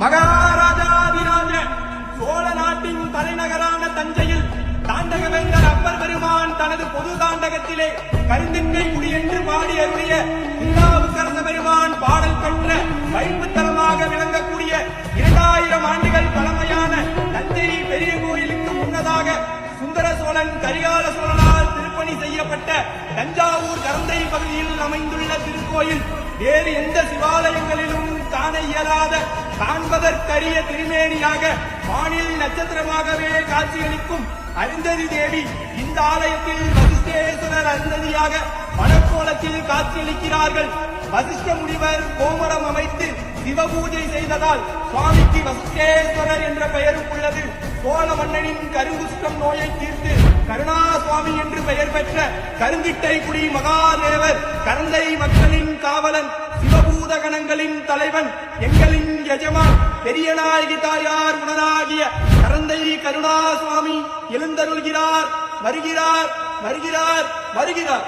மகாராஜாதிராஜ சோழ நாட்டின் தலைநகரான தஞ்சையில் தாண்டகவேந்தர் அப்பர் பெருமான் தனது பொது தாண்டகத்திலே கருந்தின்மை குடி என்று பாடி அருளிய திருநாவுக்கரச பெருமான் பாடல் பெற்ற வைப்புத்தலமாக விளங்கக்கூடிய 2000 ஆண்டுகள் பழமையான தஞ்சை பெரிய கோயிலுக்கு முன்னதாக சுந்தர சோழன் கரிகால சோழனால் திருப்பணி செய்யப்பட்ட தஞ்சாவூர் கரந்தை பகுதியில் அமைந்துள்ள திருக்கோயில் வேறு எந்த சிவாலயங்களிலும் காண இயலாத காண்பதற்கரிய திருமேனியாக வானில் நட்சத்திரமாகவே காட்சியளிக்கும் அருந்ததி தேவி இந்த ஆலயத்தில் வசிஷ்டேஸ்வரர் அருந்ததியாக மணக்கோலத்தில் காட்சியளிக்கிறார்கள். வசிஷ்ட முனிவர் கோமரம் அமைத்து சிவபூஜை செய்ததால் சுவாமிக்கு வசிஷ்டேஸ்வரர் என்ற பெயரும் உள்ளது. சோழ மன்னனின் கருங்குஷ்டம் நோயை தீர்த்து கருணா சுவாமி என்று பெயர் பெற்ற கருங்கிட்டைக்குடி மகாதேவர் கரந்தை மக்களின் காவலன் சிவபூத கணங்களின் தலைவன் எங்களின் எஜமான் பெரியநாயகி தாயார் உணராகிய கரந்தை கருணா சுவாமி எழுந்தருள்கிறார். வருகிறார் வருகிறார் வருகிறார்.